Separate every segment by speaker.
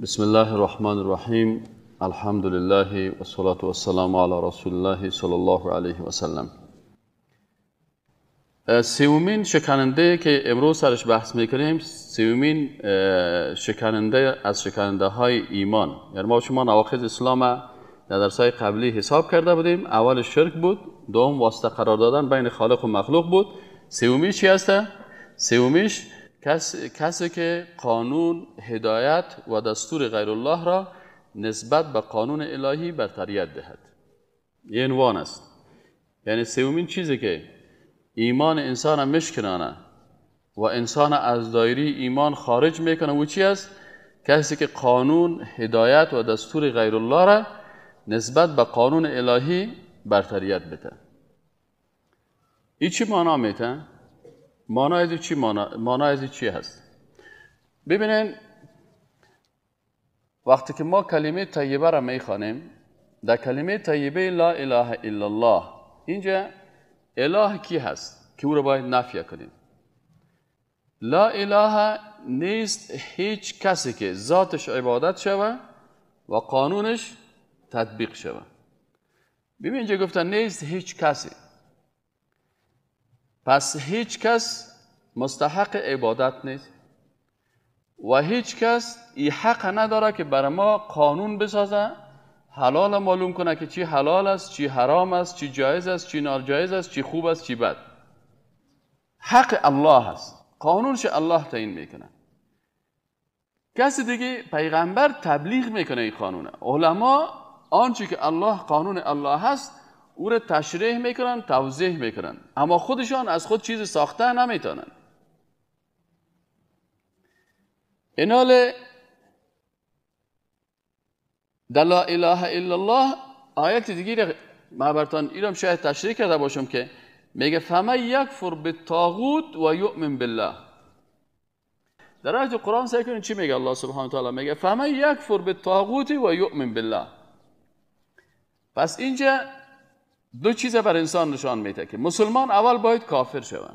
Speaker 1: بسم الله الرحمن الرحیم. الحمد لله و الصلاة و السلام علی رسول الله صلی الله علیه و سلم. سومین شکننده که امروز سرش بحث میکنیم، سومین شکننده از شکننده های ایمان. یعنی ما شما نواقض اسلام در درس‌های قبلی حساب کرده بودیم. اول شرک بود، دوم واسطه قرار دادن بین خالق و مخلوق بود. سومیش چی هسته؟ سومیش کسی که قانون، هدایت و دستور غیر الله را نسبت به قانون الهی برتریت دهد. یه عنوان است. یعنی سومین چیزی که ایمان انسان مشکنانه و انسان از دایره ایمان خارج میکنه و چی است؟ کسی که قانون، هدایت و دستور غیر الله را نسبت به قانون الهی برتریت بده. این چی معنا میده؟ معنای چی هست؟ ببینین، وقتی که ما کلمه طیبه را میخوانیم، در کلمه طیبه لا اله الا الله، اینجا اله کی هست که او را باید نفی کنیم؟ لا اله نیست هیچ کسی که ذاتش عبادت شوه و قانونش تطبیق شوه. ببین اینجا گفتن نیست هیچ کسی، پس هیچ کس مستحق عبادت نیست و هیچ کس این حق نداره که برای ما قانون بسازه، حلال معلوم کنه که چی حلال است، چی حرام است، چی جایز است، چی ناجایز است، چی خوب است، چی بد. حق الله است، قانونش الله تعیین میکنه. کسی دیگه پیغمبر تبلیغ میکنه این قانونه، علما آنچه که الله قانون الله هست او را تشریح میکنن، توضیح میکنن، اما خودشان از خود چیز ساخته نمیتونن. این حال در لا اله الا الله آیت دیگه ما براتون اینم شاید تشریح کرده باشم که میگه فمن یکفر بالطاغوت و یؤمن بالله. در آیت قرآن سعی کنید چی میگه الله سبحانه و تعالی؟ میگه فمن یکفر بالطاغوت و یؤمن بالله. پس اینجا دو چیز بر انسان نشان میده که مسلمان اول باید کافر شوه.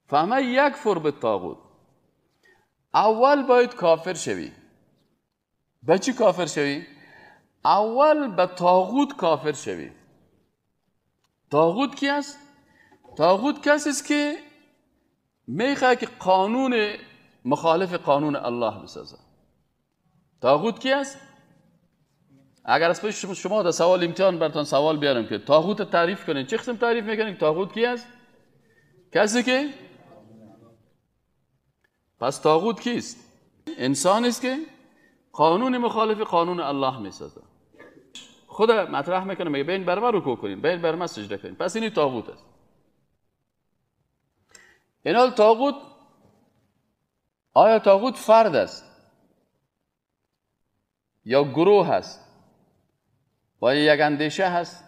Speaker 1: فمن یکفر بالطاغوت، اول باید کافر شوی. به چی کافر شوی؟ اول به طاغوت کافر شوی. طاغوت کی است؟ طاغوت کسی است که میخواد که قانون مخالف قانون الله بسازه. طاغوت کی است؟ اگر از پیش شما در سوال امتحان براتون سوال بیارم که طاغوت تعریف کنین، چه قسم تعریف میکنین؟ طاغوت کی است؟ کسی که پس طاغوت کیست؟ انسان است که قانون مخالف قانون الله میسازه. خود مطرح میکنه، میگه بین بر من رکوع کنین، بین بر من سجده کنین. پس این طاغوت است. این حال طاغوت، آیا طاغوت فرد است یا گروه است و یک اندیشه هست؟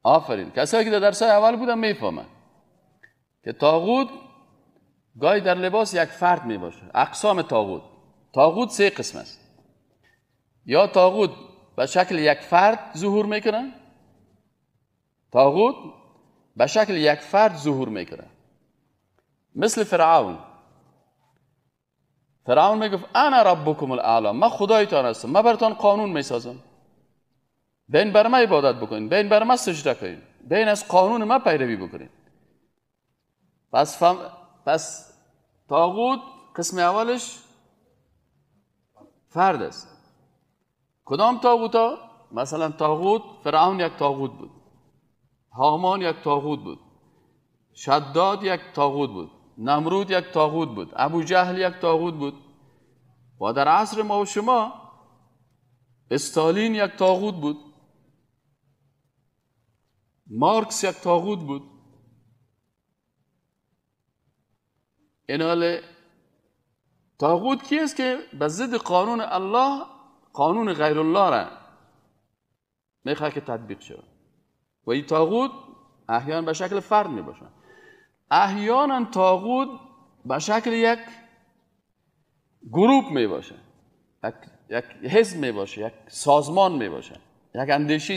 Speaker 1: آفرین، کسایی که در درسای اول بودن میفهمن که طاغوت گاهی در لباس یک فرد میباشه. اقسام طاغوت سه قسم است. یا طاغوت به شکل یک فرد ظهور میکنه، طاغوت به شکل یک فرد ظهور میکنه. مثل فرعون میگفت انا ربکم الاعلی، من خدایتان هستم، من براتون قانون میسازم، بین بر من عبادت بکنین، بین بر من سجده کنین، بین از قانون من پیروی بکنین. پس طاغوت قسم اولش فرد است. کدام طاغوتا؟ مثلا طاغوت فرعون یک طاغوت بود، هامان یک طاغوت بود، شداد یک طاغوت بود، نمرود یک طاغوت بود، ابو جهل یک طاغوت بود و در عصر ما و شما استالین یک طاغوت بود، مارکس یک طاغوت بود. این حال طاغوت کی است که به ضد قانون الله، قانون غیر الله را میخواد که تطبیق شود. و این طاغوت احیانا به شکل فرد میباشه، احیانا طاغوت به شکل یک گروپ میباشه، یک حزب میباشه، یک سازمان میباشه، یک اندیشه،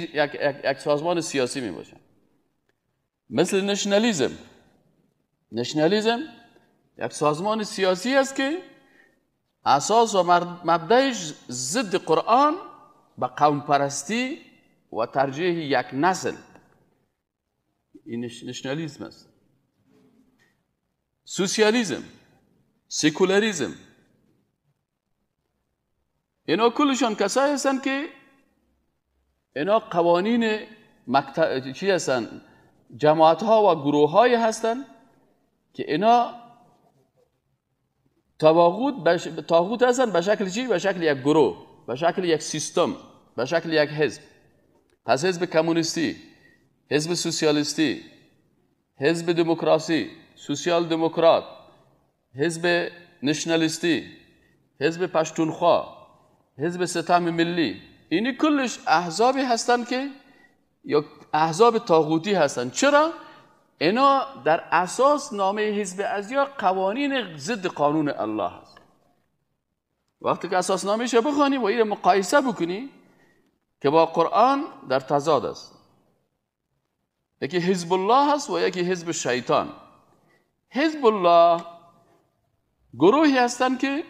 Speaker 1: یک سازمان سیاسی میباشه. مثل نشنالیزم یک سازمان سیاسی است که اساس و مبدأش ضد قرآن به قوم پرستی و ترجیح یک نسل، این نشنالیسم است. سوسیالیسم، سکولاریسم، اینا کلشان کسایی هستند که اینا قوانین چی هستند؟ جماعت ها و گروه های هستند که اینا طاغوت هستند به شکل چی؟ به شکل یک گروه، به شکل یک سیستم، به شکل یک حزب. پس حزب کمونیستی، حزب سوسیالیستی، حزب دموکراسی، سوسیال دموکرات، حزب نشنالیستی، حزب پشتونخوا، حزب ستم ملی، اینی کلش احزابی هستند که یا احزاب طاغوتی هستند. چرا؟ اینا در اساس نامه حزب ازیا قوانین ضد قانون الله هست. وقتی که اساس نامه‌اش بخوانی و این مقایسه بکنی که با قرآن در تضاد است، یکی حزب الله هست و یکی حزب شیطان. حزب الله گروهی هستند که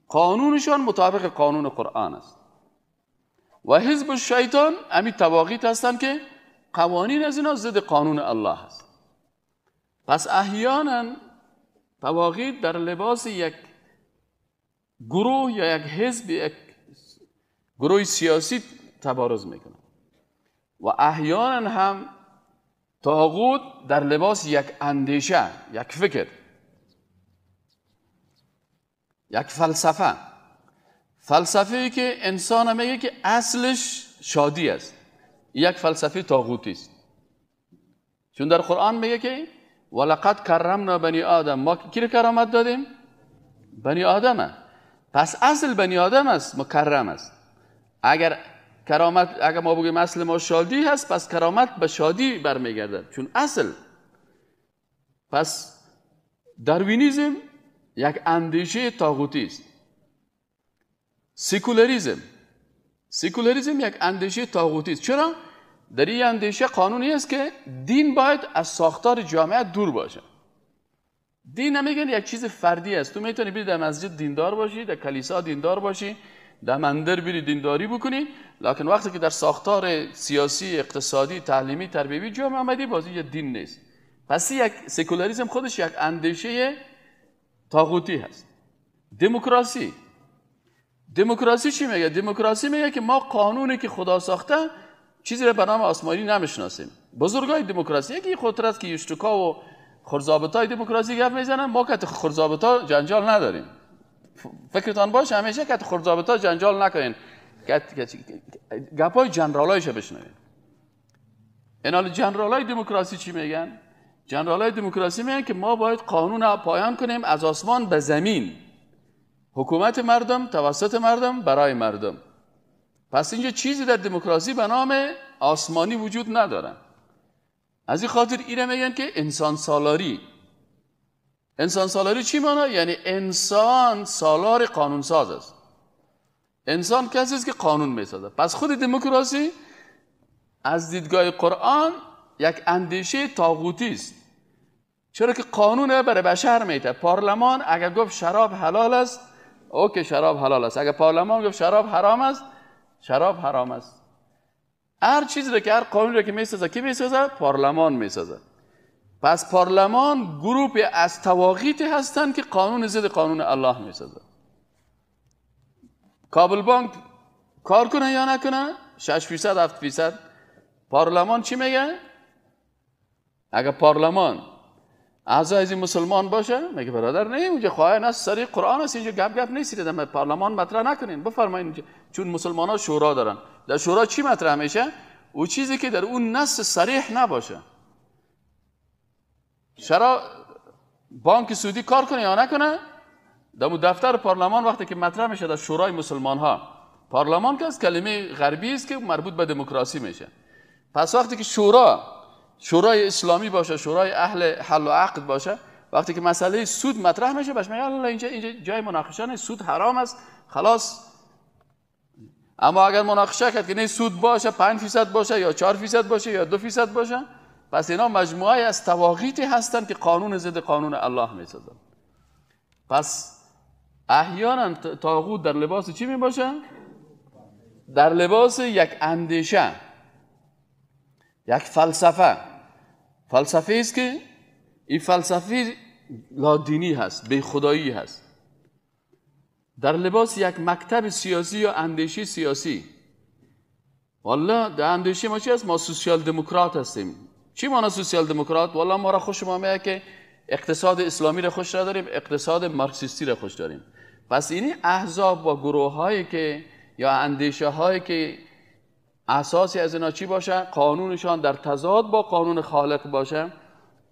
Speaker 1: قانونشان مطابق قانون قرآن است و حزب شیطان امی طواغیت هستند که قوانین از اینا ضد قانون الله است. پس احیانا طواغیت در لباس یک گروه یا یک حزب، یک گروه سیاسی تبارز میکنه و احیانا هم طاغوت در لباس یک اندیشه، یک فکر، یک فلسفه‌ای که انسان میگه که اصلش شادی است، یک فلسفه طاغوتی است. چون در قرآن میگه که ولقد کرمنا بنی آدم، ما کی رو کرامت دادیم؟ بنی آدمه. پس اصل بنی آدم است، مکرم است. اگر ما بگیم اصل ما شادی هست، پس کرامت به شادی برمیگردد، چون اصل. پس داروینیسم یک اندیشه طاغوتی است. سکولاریسم یک اندیشه طاغوتی است. چرا؟ در این اندیشه قانونی است که دین باید از ساختار جامعه دور باشه. دین نمیگن یک چیز فردی است. تو میتونی بری در مسجد دیندار باشی، در کلیسا دیندار باشی، در مندر بری دینداری بکنی، لکن وقتی که در ساختار سیاسی، اقتصادی، تعلیمی، تربیوی جامعه آمدی، بازی یه دین نیست. پس یک سکولاریسم خودش یک اندیشه طاغوتی هست. دموکراسی چی میگه؟ دموکراسی میگه که ما قانونی که خدا ساخته چیزی رو به نام آسمانی نمیشناسیم. بزرگای دموکراسی یکی خودت است که یشتکا و خرزابطای دموکراسی گپ میزنن. ما که خرزابطا جنجال نداریم. فکرتان باشه همیشه که خرزابطا جنجال نکنین، گپای جنرالایش بشنوین. اینال جنرالای دموکراسی چی میگن؟ جنرالای دموکراسی میگن که ما باید قانون پایان کنیم از آسمان به زمین، حکومت مردم توسط مردم برای مردم. پس اینجا چیزی در دموکراسی به نام آسمانی وجود نداره. از این خاطر اینه میگن که انسان سالاری. انسان سالاری چی معنی؟ یعنی انسان سالار قانون ساز است. انسان کسی است که قانون میسازه. پس خود دموکراسی از دیدگاه قرآن یک اندیشه طاغوتی است. چرا که قانون برای بشر میته. پارلمان اگر گفت شراب حلال است، اوکی شراب حلال است. اگر پارلمان گفت شراب حرام است، شراب حرام است. هر چیزی رو که هر قانونی رو که میسازه کی میسازه؟ پارلمان میسازه. پس پارلمان گروه از طواغیت هستند که قانون ضد قانون الله میسازه. کابل بانک کار کنه یا نکنه 6% 7%. پارلمان چی میگه؟ اگر پارلمان اعضای از مسلمان باشه میگه برادر نه اونجا خواهی نه سری قرآن است، اینجا گپ نیست در پارلمان مطرح نکنین، بفرمایید. چون مسلمان ها شورا دارن. در شورا چی مطرح میشه؟ او چیزی که در اون نص صریح نباشه. بانک سعودی کار کنه یا نکنه در دفتر پارلمان وقتی که مطرح میشه در شورای مسلمان ها، پارلمان که از کلمه غربی است که مربوط به دموکراسی میشه. پس وقتی که شورای اسلامی باشه، شورای اهل حل و عقد باشه، وقتی که مسئله سود مطرح میشه باشه میگه الله اینجا جای مناقشه نیست، سود حرام است خلاص. اما اگر مناقشه کرد که نه سود باشه 5% باشه یا 4% باشه یا 2% باشه، پس اینا مجموعه از طواغیتی هستند که قانون ضد قانون الله میسازن. پس احیانا طاغوت در لباس چی می باشه؟ در لباس یک اندیشه، یک فلسفه است که این فلسفه لادینی هست، بی خدایی هست، در لباس یک مکتب سیاسی یا اندیشه سیاسی. والله در اندیشه ما چی هست؟ ما سوسیال دموکرات هستیم. چی معنی سوسیال دموکرات؟ والله ما را خوش میاد که اقتصاد اسلامی را خوش داریم، اقتصاد مارکسیستی را خوش داریم. پس این احزاب و گروه هایی که یا اندیشه هایی که اساسی از اینا چی باشه؟ قانونشان در تضاد با قانون خالق باشه،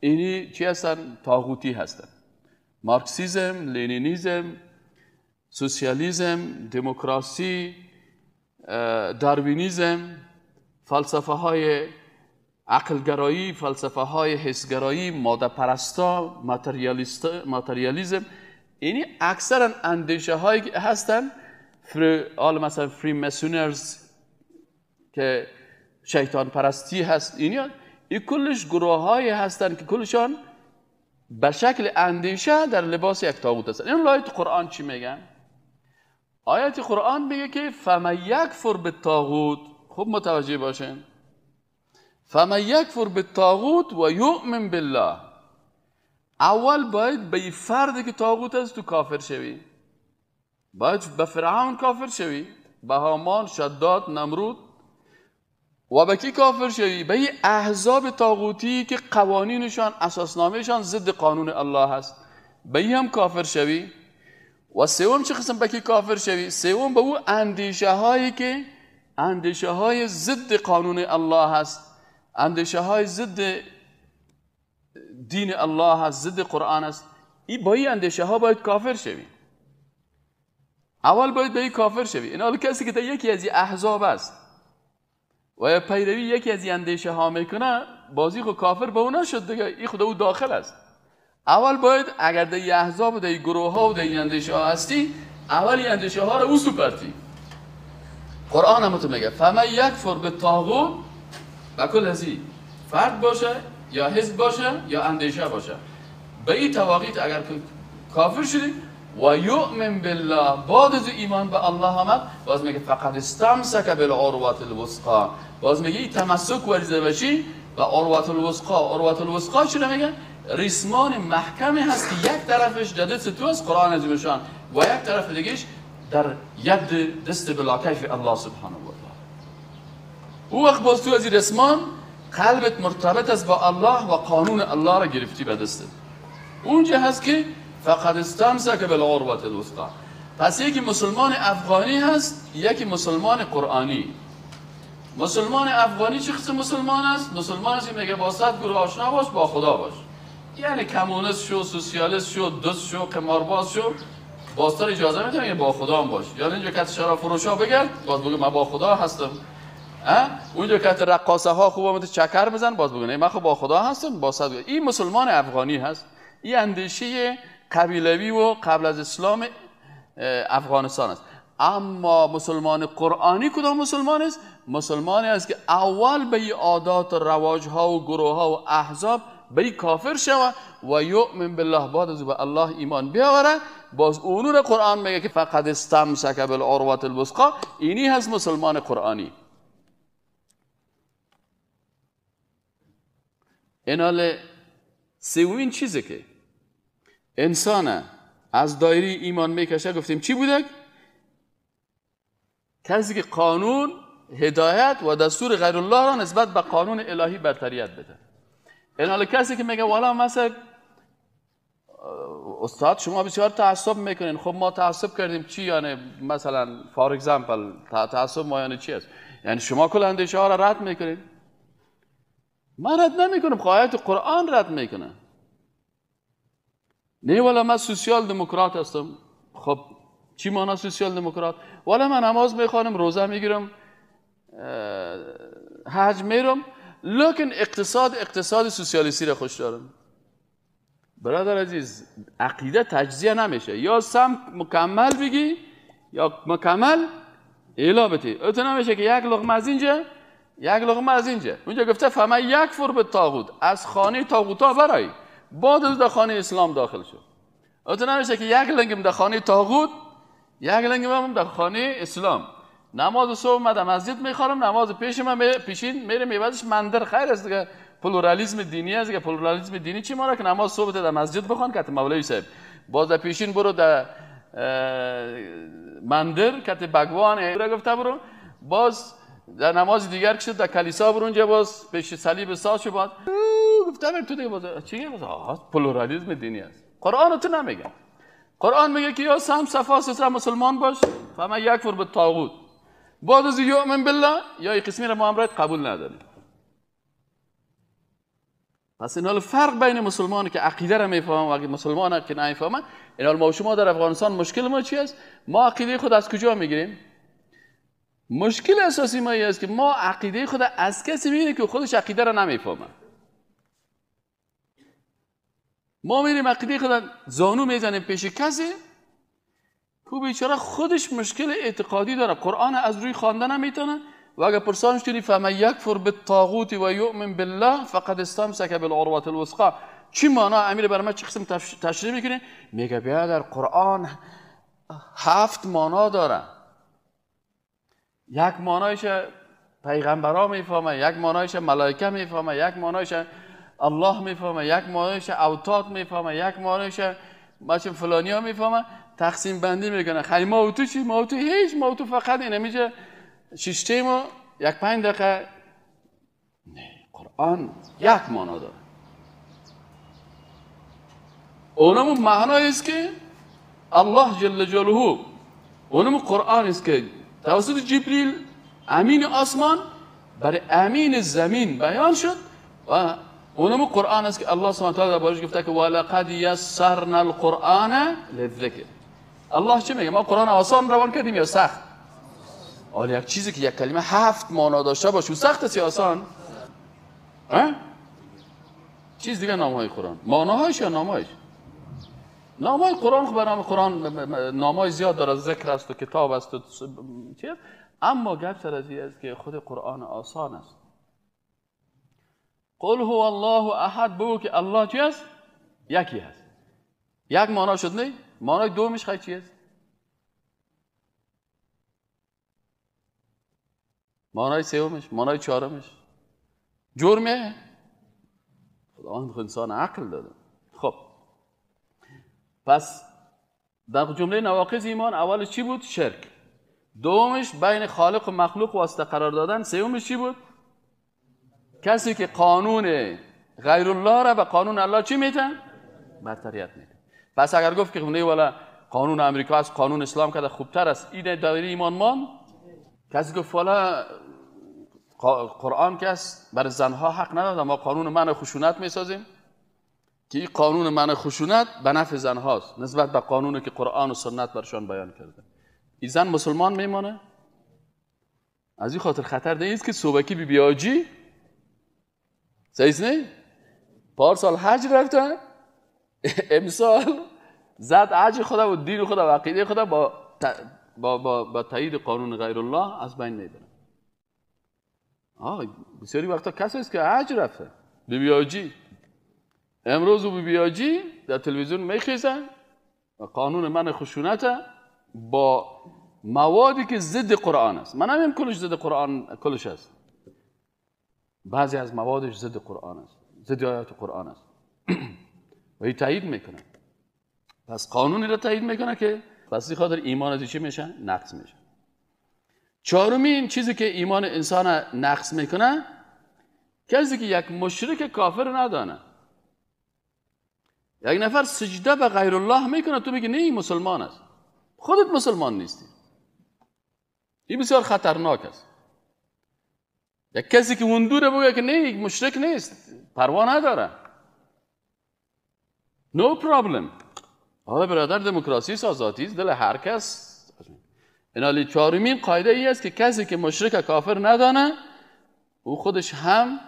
Speaker 1: اینی چی هستن؟ طاغوتی هستن. مارکسیسم، لنینیسم، سوسیالیسم، دموکراسی، داروینیسم، فلسفه های عقلگرایی، فلسفه های حسگرایی، ماده پرستا، ماتریالیسم، اینی اکثرا اندیشه هایی هستن مثلا فری مسونرز که شیطان پرستی هست. این کلش گروه های هستن که کلشان به شکل اندیشه در لباس یک طاغوت هستن. این آیت قرآن چی میگن؟ آیت قرآن میگه که فمن یکفر بالطاغوت، خوب متوجه باشین، فمن یکفر بالطاغوت و یؤمن بالله، اول باید به فردی که طاغوت است تو کافر شوی، باید به فرعون کافر شوی، به هامان، شداد، نمرود، و به کی کافر شوی؟ به این احزاب طاغوتی که قوانینشان، اساسنامهشان ضد قانون الله هست، به این هم کافر شوی. و سوم چه قسم به کی کافر شوی؟ سوم به او اندیشه هایی که اندیشه های ضد قانون الله هست، اندیشه های ضد دین الله هست، ضد قرآن هست، با این اندیشه ها باید کافر شوی. اول باید به این کافر شوی. این حال کسی که تا یکی از این احزاب است و پیروی یکی از این اندیشه ها میکنه، بازی خود کافر به اون نشد دیگه، این خود او داخل است. اول باید اگر در این احزاب و در این گروه ها و در این اندیشه ها هستی، اول این اندیشه ها رو او سپرتی. قرآن هم تو میگه فمن یکفر بالطاغوت، و کل هزی فرد باشه یا حزب باشه یا اندیشه باشه، به این تواقیت اگر کافر شدی و یؤمن بالله، بعد از ایمان به الله آمد، باز میگه فقد استمسک بالعروة الوثقی، باز میگه این تمسک ورزیده باشی و عروة الوثقی. عروة الوثقی چی میگه؟ ریسمان محکمی هست که یک طرفش در دست تو است، قرآن عظیم شان، و یک طرف دیگهش در ید دست بلاکیف الله سبحانه و تعالی. او وقت باز تو از این ریسمان قلبت مرتبط است با الله و قانون الله را گرفتی به دستت. اونجا هست که فقد استمسک بالعروة الوثقی. پس یکی مسلمان افغانی هست، یکی مسلمان قرآنی. مسلمان افغانی چه قسم مسلمان است؟ مسلمان است که میگه با صد گروه آشنا باش، با خدا باش. یعنی کمونیست شو، سوسیالیست شو، دزد شو، قمارباز شو، بازتر اجازه میتونه با خدا هم باش. یعنی اینجا که شراب فروشا بگرد، باز بگه من با خدا هستم. اونجا که رقاصه ها خوبه مت چکر بزن، باز بگه نه من خب با خدا هستم، با صد. این مسلمان افغانی هست. این اندیشه قبیلوی و قبل از اسلام افغانستان است. اما مسلمان قرآنی کدام مسلمان است؟ مسلمانی است که اول به عادات و رواج ها و گروه ها و احزاب به کافر شود و یؤمن بالله، بعد از به الله ایمان بیاوره. باز اونور قرآن میگه که فقد استمسک بالعروة الوثقی، اینی هست مسلمان قرآنی. اینال سومین چیزی که انسان از دایره ایمان میکشه، گفتیم چی بوده؟ کسی که قانون، هدایت و دستور غیر الله را نسبت به قانون الهی برتریت بده. این حال کسی که میگه والا مثلا استاد شما بسیار تعصب میکنین، خب ما تعصب کردیم چی؟ یعنی مثلا فار اگزامپل تعصب ما یعنی چی است؟ یعنی شما کل اندیشه ها را رد میکنین؟ من رد نمیکنم، آیات قرآن رد میکنه. نه والا من سوسیال دموکرات هستم. خب چی معنی سوسیال دموکرات؟ والا من نماز میخوانم، روزه میگیرم، حج میرم، لیکن اقتصاد سوسیالیستی را خوش دارم. برادر عزیز، عقیده تجزیه نمیشه، یا سم مکمل بگی یا مکمل الا بتی. ات نمیشه که یک لقمه از اینجا یک لقمه از اینجا. اونجا گفته فمن یکفر بالطاغوت، از خانه طاغوتا برای، بعد از در خانه اسلام داخل شد. اتون نمیشه که یک لنگم در خانه طاغوت، یک لنگم هم در خانه اسلام. نماز صبح من در مسجد میخوام، نماز پیش من پیشین میره میبادش مندر. خیر است دیگه، پلورالیسم دینی است دیگه. پلورالیسم دینی چی ماره که نماز صبح در مسجد بخوان که مولوی صاحب، باز در پیشین برو در مندر که بگوان گفته برو، باز در نماز دیگر که در کلیسا برو اونجا باز پیش صلیب ساز شو باز گفته تو دیگه باز چیه؟ باز پلورالیسم دینی است. قرآن تو نمیگه. قرآن میگه که یا سم صفا ستر مسلمان باش فما یکفر بالطاغوت، بعد از یؤمن بالله یا این قسمی را ما امرایت قبول نداریم. پس این حال فرق بین مسلمانی که عقیده را میفهمن و مسلمانی که نمیفهمن، این حال ما و شما در افغانستان مشکل ما چی است؟ ما عقیده خود از کجا میگیریم؟ مشکل اساسی ما این است که ما عقیده خود از کسی میگیریم که خودش عقیده را نمیفهمه. ما میریم عقیده خود زانو میزنیم پیش کسی که بیچاره خودش مشکل اعتقادی داره، قرآن از روی خواندن نمیتونه و اگر پرسانش کنی فمن یکفر بالطاغوت و یؤمن بالله فقد استمسک بالعروة الوثقی، چی معنا؟ امیر برای ما چه قسم تشریح میکنه؟ میگه بیا در قرآن 7 معنا داره. یک معنایش پیغمبرا میفهمه، یک معنایش ملائکه میفهمه، یک معنایش الله میفهمه، یک معنایش اوتاد میفهمه، یک معنایش ماچ فلانیا میفهمه. تقسیم بندی میکنه. خیلی ما و تو چی؟ ما و تو هیچ. ما و تو فقط این میشه شیشته ما 1-5 دقیقه. نه، قرآن یک معنا داره. اونم معنایی است که الله جل جلاله، اونم قرآن است که توسط جبریل امین آسمان برای امین زمین بیان شد و اونم قرآن است که الله سبحانه و تعالی دربارش گفته که ولقد یسرنا القرآن للذکر. الله چه میگه؟ ما قرآن آسان روان کردیم یا سخت؟ حالا یک چیزی که یک کلمه 7 معنا داشته باشه سخت است یا آسان؟ چیز دیگه نامهای قرآن، معناهاش یا نامهاش؟ نامهای قرآن خب نام قرآن نامهای زیاد داره، ذکر است و کتاب است و چیز، اما گپ سر از این است که خود قرآن آسان است. قل هو الله احد، بگو که الله چی است؟ یکی است. یک معنا شد نه؟ معنای دومش خیلی چی است؟ معنای سومش، معنای چهارمش جرمه؟ خداوند خود انسان عقل داده. خب پس در جمله نواقض ایمان اولش چی بود؟ شرک. دومش بین خالق و مخلوق واسطه قرار دادن. سومش چی بود؟ کسی که قانون غیر الله را به قانون الله چی میتن؟ برتریت میتن. پس اگر گفت که نه والا قانون امریکا است، قانون اسلام که خوبتر است، این دایره ایمان مان. کسی گفت والا قرآن که است برای زنها حق نداره، ما قانون منع خشونت میسازیم که این قانون منع خشونت به نفع زنهاست نسبت به قانونی که قرآن و سنت برشان بیان کرده. این زن مسلمان میمانه؟ از این خاطر خطر نیست که صوبکی بی آجی صحیح نه؟ پارسال حج رفتن، امسال زد حج خدا و دین خدا و عقیده خدا با تایید قانون غیر الله از بین میبرن. بسیاری وقتا کسی است که حج رفته بی آجی، امروز و بی آجی در تلویزیون میخیزن و قانون منع خشونت با موادی که ضد قرآن است. من نمیم کلش ضد قرآن کلش است، بعضی از موادش ضد قرآن است، ضد آیات قرآن است و این تایید میکنه. پس قانونی را تایید میکنه که پس این خاطر ایمان از چی میشه؟ نقص میشه. چهارمین چیزی که ایمان انسان نقص میکنه، کسی که یک مشرک کافر ندانه، یک نفر سجده به غیر الله میکنه، تو میگی نه این مسلمان است، خودت مسلمان نیستی. این بسیار خطرناک است. یک کسی که اون دوره بگه که نه یک مشرک نیست، پروا نداره، نو پرابلم. حالا برادر دموکراسی است، آزادی است، دل هر کس. اینالی چهارمین قاعده ای است که کسی که مشرک کافر ندانه او خودش هم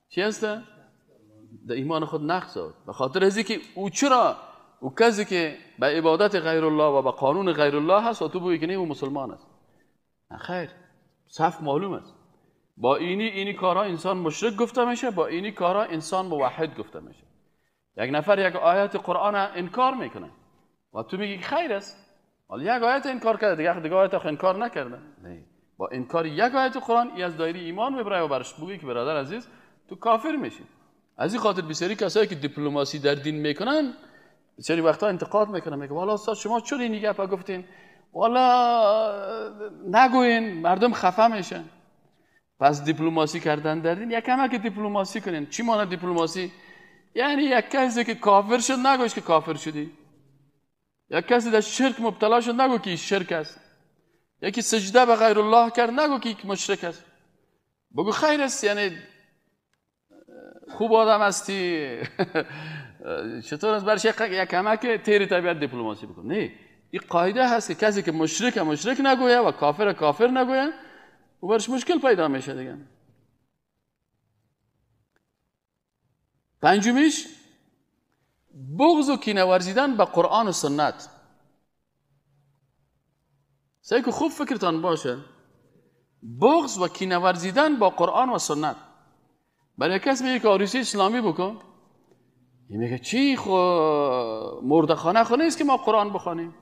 Speaker 1: چی است؟ در ایمان خود نقص دارد. به خاطر ازی که او چرا او کسی که به عبادت غیر الله و به قانون غیر الله هست و تو بگی که نه او مسلمان است. خیر، صف معلوم است. با اینی کارها انسان مشرک گفته میشه، با اینی کارها انسان موحد گفته میشه. یک نفر یک آیت قرآن انکار میکنه، و تو میگی خیر است. حالا یک آیت انکار کرده، دیگه آیت انکار نکرده. نه، با انکار یک آیت قرآن ای از دایره ایمان میبره و برش بگی که برادر عزیز تو کافر میشی. از این خاطر بسیاری کسایی که دیپلماسی در دین میکنن بسیاری وقتا انتقاد میکنن، میگه والا استاد شما چرا این گپا گفتین؟ والا نگوین مردم خفه میشن. پس دیپلماسی کردن در دین یک کمک دیپلماسی کنین. چی معنی دیپلماسی؟ یعنی یک کسی که کافر شد نگوش که کافر شدی. یک کسی در شرک مبتلا شد نگو که شرک است. یکی سجده به غیر الله کرد نگو که مشرک است. بگو خیر است، یعنی خوب آدم هستی. چطور است برش یک کمک تیر طبیعت دیپلماسی بکن؟ نه، این قاعده هست که کسی که مشرک نگویه و کافر نگویه و برش مشکل پیدا میشه دیگه. پنجمیش بغض و کینه ورزیدن به قرآن و سنت. سعی که خوب فکرتان باشه، بغض و کینه ورزیدن با قرآن و سنت. برای کسی میگه که عروسی اسلامی بکن، این میگه چی مردخانه نیست که ما قرآن بخوانیم.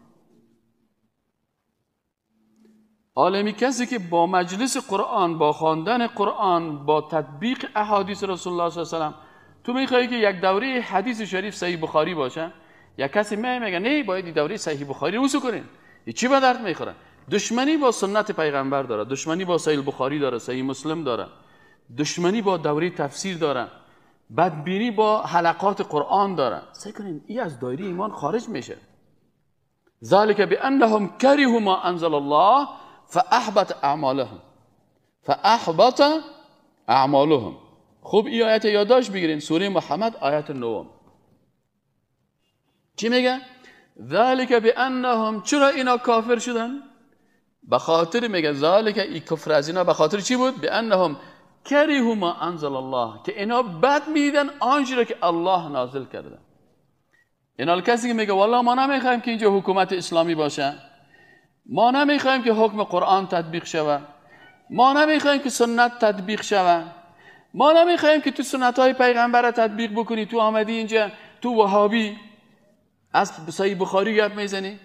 Speaker 1: عالمی کسی که با مجلس قرآن، با خواندن قرآن، با تطبیق احادیث رسول الله صلی الله علیه و سلم، تو میخوای که یک دوره حدیث شریف صحیح بخاری باشه، یک کسی میگه نه باید دوره صحیح بخاری رو کنین، این چی به درد میخوره؟ دشمنی با سنت پیغمبر داره، دشمنی با صحیح بخاری داره، صحیح مسلم داره، دشمنی با دوره تفسیر داره، بدبینی با حلقات قرآن داره. سعی کنین این از دایره ایمان خارج میشه. ذالک بانهم کرهوا ما انزل الله فاحبط اعمالهم. خوب این آیت یادداشت بگیرین، سوره محمد آیت 9. چی میگه؟ ذالک بانهم، چرا اینا کافر شدن؟ به خاطر میگه ذالک، این کفر از اینا به خاطر چی بود؟ بانهم کرهوا ما انزل الله، که اینا بد میدیدن آنچه را که الله نازل کرده. اینا کسی که میگه والله ما نمیخوایم که اینجا حکومت اسلامی باشه، ما نمیخوایم که حکم قرآن تطبیق شود، ما نمیخوایم که سنت تطبیق شود، ما نمیخوایم که تو سنت های پیغمبر را تطبیق بکنی، تو آمدی اینجا تو وهابی از صحیح بخاری گپ میزنی.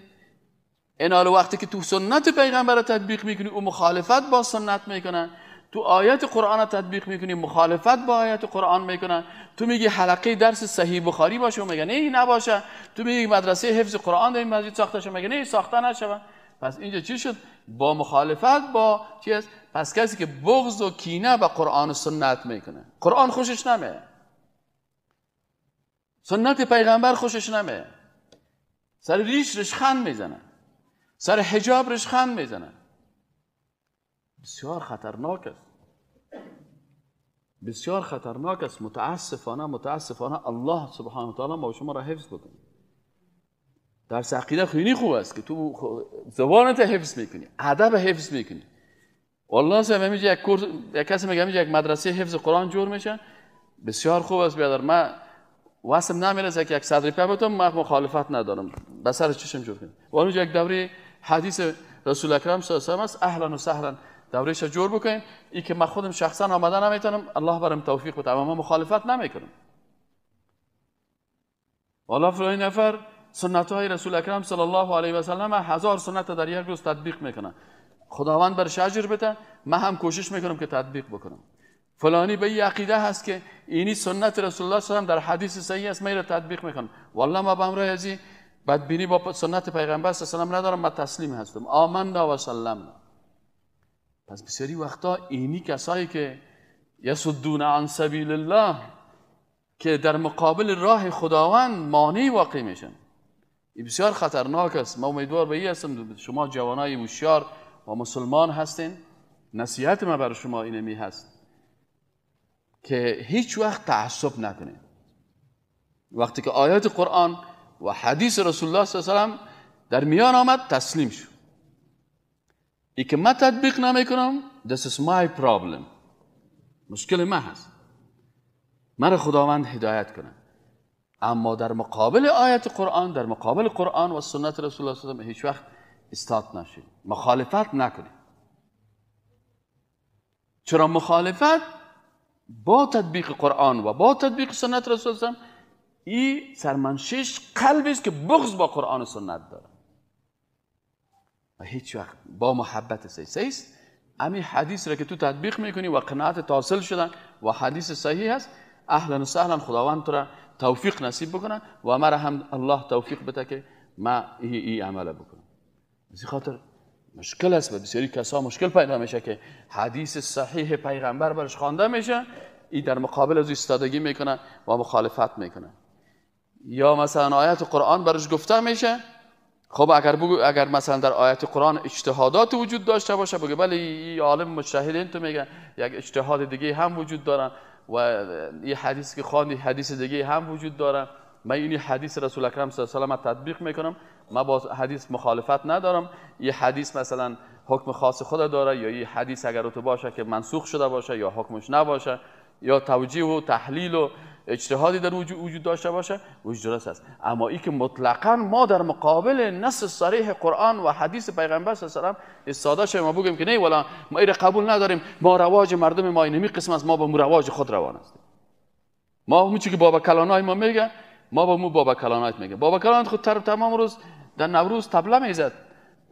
Speaker 1: اینا وقتی که تو سنت پیغمبر را تطبیق میکنی او مخالفت با سنت میکنن، تو آیات قرآن را تطبیق میکنی مخالفت با آیات قرآن میکنن. تو میگی حلقه درس صحیح بخاری باشه، میگه نه نباشه. تو میگی مدرسه حفظ قرآن در این مسجد ساخته شه، میگه نه ساخته نشه. پس اینجا چی شد؟ با مخالفت با چی است؟ پس کسی که بغض و کینه به قرآن و سنت میکنه، قرآن خوشش نمیاد، سنت پیغمبر خوشش نمیاد، سر ریش رشخند میزنه، سر حجاب رشخند میزنه. بسیار خطرناک است، بسیار خطرناک است. متاسفانه الله سبحانه و تعالی ما شما را حفظ بکنه. درس عقیده خیلی خوب است که تو زبانت حفظ میکنی، ادب حفظ میکنی. والله سبب میگه یک کسی میگه یک مدرسه حفظ قرآن جور میشه، بسیار خوب است بیادر. من واسم نمیرسه که یک صدر پا بتم، من مخالفت ندارم، به سر چشم جور کنم. ولی یک دوره حدیث رسول اکرم صلی الله علیه و آله است، اهلا و سهلا دورهش جور بکنیم. این که من خودم شخصا آمدن نمیتونم، الله برام توفیق بده، اما من مخالفت نمیکنم. والا فلان نفر سنت های رسول اکرم صلی الله علیه و سلم 1000 سنت در یک روز تطبیق میکنه، خداوند برش اجر بده. من هم کوشش میکنم که تطبیق بکنم. فلانی به این عقیده هست که اینی سنت رسول الله صلی الله علیه و سلم در حدیث صحیح است، میره تطبیق میکنم. والله ما به امر ازی بدبینی با سنت پیغمبر صلی الله علیه و سلم ندارم، من تسلیم هستم، آمنا و سلمنا. پس بسیاری وقتا اینی کسایی که یصدون عن سبیل الله، که در مقابل راه خداوند مانع واقع میشن، این بسیار خطرناک است. ما امیدوار به این هستم شما جوانای هوشیار و مسلمان هستین، نصیحت من برای شما اینمی هست که هیچ وقت تعصب نکنید. وقتی که آیات قرآن و حدیث رسول الله صلی الله علیه و سلم در میان آمد تسلیم شو. ای که من تطبیق نمیکنم this is my problem، مشکل من هست، من خداوند هدایت کنه. اما در مقابل آیت قرآن، در مقابل قرآن و سنت رسول الله صلی الله علیه و سلم هیچ وقت استاد نشید، مخالفت نکنید. چرا مخالفت با تطبیق قرآن و با تطبیق سنت رسول الله صلی الله علیه و سلم این سرمنشش قلبی است که بغض با قرآن و سنت داره و هیچ وقت با محبت سیست. همین حدیث را که تو تطبیق میکنی و قناعت حاصل شدن و حدیث صحیح است، اهلا و سهلا، خداوند تو را توفیق نصیب بکنه و مرا هم الله توفیق بده که ما این عمل بکنم. از خاطر مشکل است و بسیاری کسا مشکل پیدا میشه که حدیث صحیح پیغمبر برش خوانده میشه، این در مقابل از ایستادگی میکنه و مخالفت میکنه. یا مثلا آیت قرآن برش گفته میشه، خب اگر مثلا در آیت قرآن اجتهادات وجود داشته باشه، بگه بله این عالم مجتهدین تو میگن یک اجتهاد دیگه هم وجود داره و این حدیث که خواندی حدیث دیگه هم وجود داره، من این حدیث رسول اکرم صلی الله علیه و آله تطبیق میکنم، من با حدیث مخالفت ندارم، یه حدیث مثلا حکم خاص خود داره یا یه حدیث اگر تو باشه که منسوخ شده باشه یا حکمش نباشه یا توجیه و تحلیل و اجتهادی در وجود داشته باشه، وجود درست است. اما این که مطلقاً ما در مقابل نص صریح قرآن و حدیث پیغمبر صلی الله علیه و آله استاده شیم و بگیم که نه والا ما این قبول نداریم، ما رواج مردم ما اینمی قسم است، ما با رواج خود روان هستیم. ما همون چیزی که بابا کلانای ما میگه، ما با بابا کلانایت میگه. بابا کلانایت خود تمام روز در نوروز طبله میزد.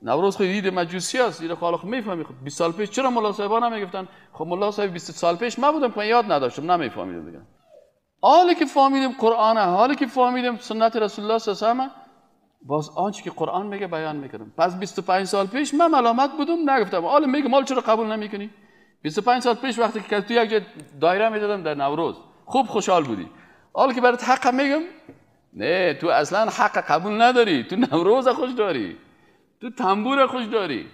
Speaker 1: نوروز خود عید مجوسی است، این خالق میفهمی. خب 20 سال پیش چرا ملا صاحبا نمیگفتن؟ خب ملا صاحب 20 سال پیش ما بودم که یاد نداشتم، نمیفهمیدم دیگه. حالی که فهمیدیم قرآن، حالی که فهمیدیم سنت رسول الله صلی الله علیه و آله، باز آنچه که قرآن میگه بیان میکنم. پس 25 سال پیش من ملامت بودم نگفتم، حالا میگه مال چرا قبول نمیکنی؟ 25 سال پیش وقتی که تو یک جای دایره میدادم در نوروز خوب خوشحال بودی، حالا که برات حق میگم نه، تو اصلا حق قبول نداری، تو نوروز خوش داری، تو تنبور خوش داری.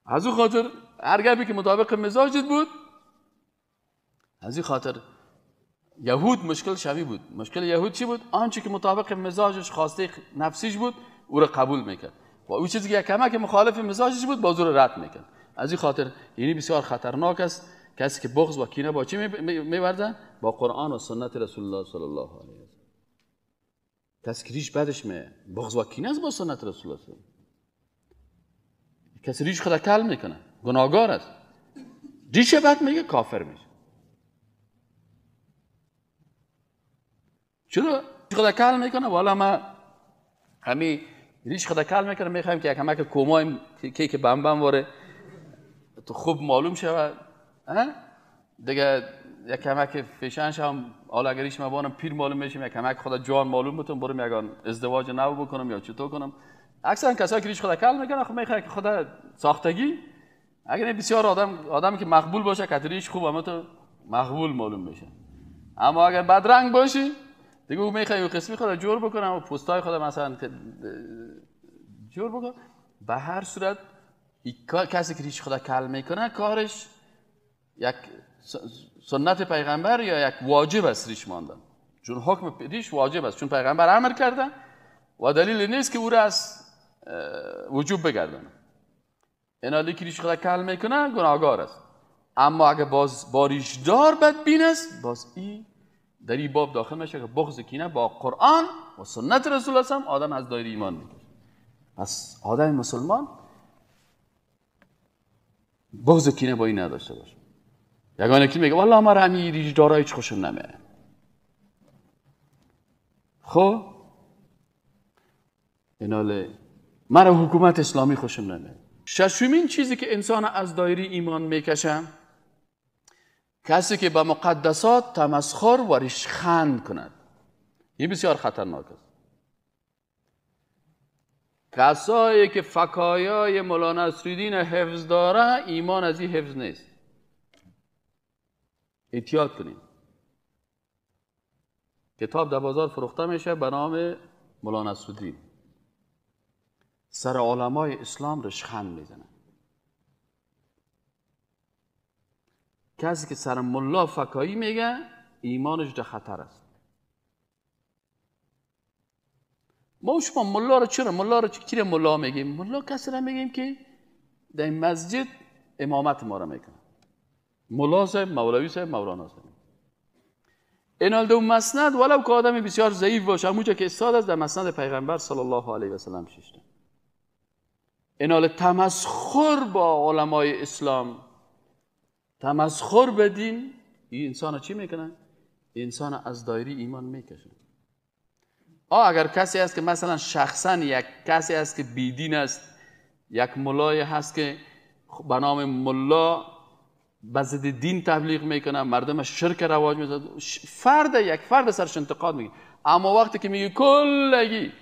Speaker 1: از اون خاطر هر گپی که مطابق مزاجت بود، از این خاطر یهود مشکل شبیه بود. مشکل یهود چی بود؟ آنچه که مطابق مزاجش خواسته نفسیش بود او را قبول میکرد و اون چیزی که کمک مخالف مزاجش بود باز او را رد میکرد. از این خاطر یعنی بسیار خطرناک است کسی که بغض و کینه با چی میورزن؟ با قرآن و سنت رسول الله صلی الله علیه و آله. کسی که ریش بدش بغض و کینه است با سنت رسول الله صلی الله علیه و آله. کسی ریش خود کل میکنه گناهگار است، ریش بد میگه کافر میشه. چرا خدا کل میکنه؟ والا ما همین ریش خدا کل میکنه، میخوایم که یک همه که کومایم که بم واره تو خوب معلوم شود دیگه، یک همه که فیشنش هم حالا اگر ریش مبانم پیر معلوم میشیم، یک همه که خدا جوان معلوم بتونم برم یکان ازدواج نو بکنم یا چطور کنم. اکثرا کسایی که ریش خدا کل میکنه خب میخواد که خدا ساختگی، اگر بسیار آدمی که مقبول باشه که ریش خوب همه تو مقبول معلوم میشه. اما اگر بدرنگ باشی دیگه او میخوای و قسمی خدا جور بکنم و پوستای خدا مثلا جور بکن. به هر صورت کسی که ریش خدا کل میکنه کارش یک سنت پیغمبر یا یک واجب است ریش ماندن، چون حکم ریش واجب است، چون پیغمبر امر کرده و دلیل نیست که او را از وجوب بگردانه. این حالی که ریش خدا کل میکنه گناهگار است. اما اگه باز با ریشدار بدبین است، باز این در این باب داخل میشه که بغض کینه با قرآن و سنت رسول الله هم آدم از دایره ایمان میکشه. پس آدم مسلمان بغض کینه با این نداشته باشه. یگانه که میگه والله ما را همین ریشدارا هیچ خوشم نمیاد. خب ایناله مرا حکومت اسلامی خوشم نمیاد. ششمین چیزی که انسان از دایره ایمان میکشه، کسی که به مقدسات تمسخر و ریشخند کند. این بسیار خطرناک است. کسایی که فکایای مولا نصرالدین حفظ داره، ایمان از این حفظ نیست. احتیاط کنید. کتاب در بازار فروخته میشه به نام مولا نصرالدین، سر علمای اسلام ریشخند میزنه. کسی که سر ملا فکایی میگه ایمانش در خطر است. ما شما ملا رو چرا ملا میگیم؟ ملا کسی را میگیم که در مسجد امامت ما را میکنه. ملا صاحب، مولوی صاحب، مولانا صاحب. اینال دو مسند ولو که آدمی بسیار ضعیف باشه، همونجا که استاد است در مسند پیغمبر صلی الله علیه و سلم شیشته. اینال تمسخر با علمای اسلام، تمسخر به دین، این انسان چی میکنن؟ انسان از دایره ایمان میکشه. اگر کسی است که مثلا شخصا یک کسی است که بیدین است، یک ملای هست که به نام ملا به ضد دین تبلیغ میکنه، مردم شرک رواج میده، یک فرد سرش انتقاد میگه. اما وقتی که میگه کلگی